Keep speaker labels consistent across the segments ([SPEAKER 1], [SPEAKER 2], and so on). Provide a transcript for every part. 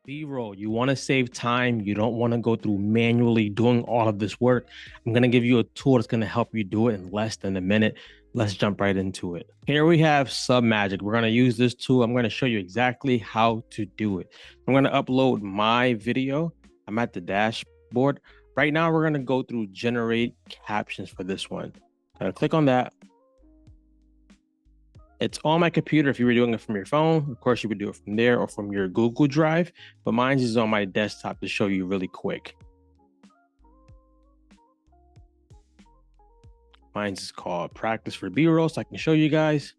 [SPEAKER 1] B-roll, you want to save time. You don't want to go through manually doing all of this work. I'm going to give you a tool that's going to help you do it in less than a minute. Let's jump right into it. Here we have Submagic. We're going to use this tool. I'm going to show you exactly how to do it. I'm going to upload my video. I'm at the dashboard. Right now, we're going to go through generate captions for this one. I'm going to click on that. It's on my computer. If you were doing it from your phone, of course, you would do it from there or from your Google Drive, but mine is on my desktop to show you really quick. Mine is called Practice for B-roll, so I can show you guys.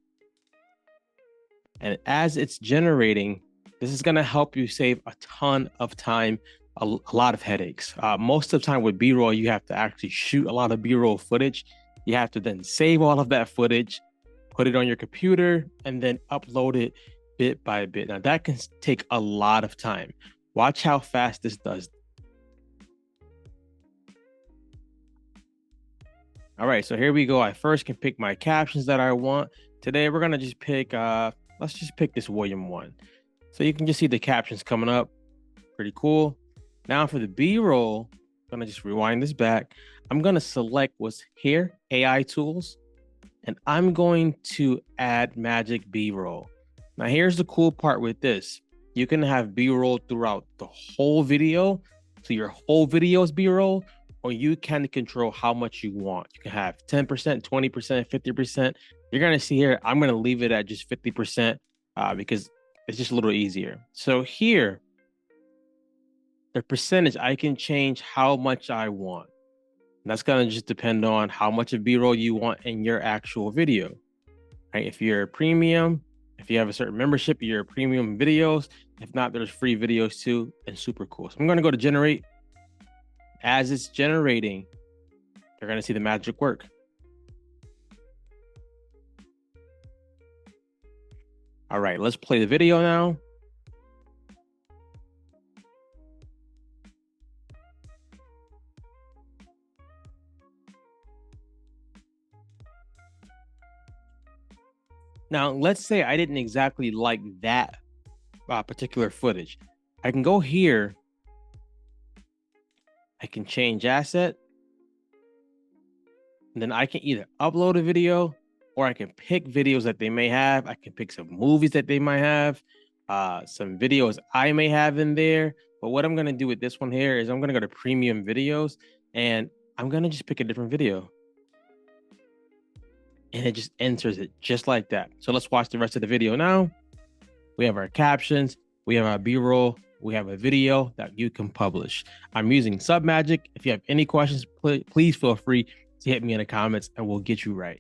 [SPEAKER 1] And as it's generating, this is going to help you save a ton of time, a lot of headaches. Most of the time with B-roll, you have to actually shoot a lot of B-roll footage. You have to then save all of that footage, put it on your computer, and then upload it bit by bit. Now that can take a lot of time. Watch how fast this does. All right, so here we go. I first can pick my captions that I want. Today we're gonna just pick, let's just pick this William one. So you can just see the captions coming up, pretty cool. Now for the B-roll, I'm gonna just rewind this back. I'm gonna select what's here, AI tools, and I'm going to add Magic B-roll. Now here's the cool part with this. You can have B-roll throughout the whole video. So your whole video is B-roll, or you can control how much you want. You can have 10%, 20%, 50%. You're gonna see here, I'm gonna leave it at just 50% because it's just a little easier. So here, the percentage, I can change how much I want. And that's gonna just depend on how much of B-roll you want in your actual video, right? If you're a premium, if you have a certain membership, you're premium videos. If not, there's free videos too, and super cool. So I'm gonna go to generate. As it's generating, you're gonna see the magic work. All right, let's play the video now. Now, let's say I didn't exactly like that particular footage. I can go here. I can change asset. And then I can either upload a video or I can pick videos that they may have. I can pick some movies that they might have, some videos I may have in there. But what I'm going to do with this one here is I'm going to go to premium videos and I'm going to just pick a different video. And it just enters it just like that. So let's watch the rest of the video now. We have our captions, we have our B-roll, we have a video that you can publish. I'm using Submagic. If you have any questions, please feel free to hit me in the comments and we'll get you right.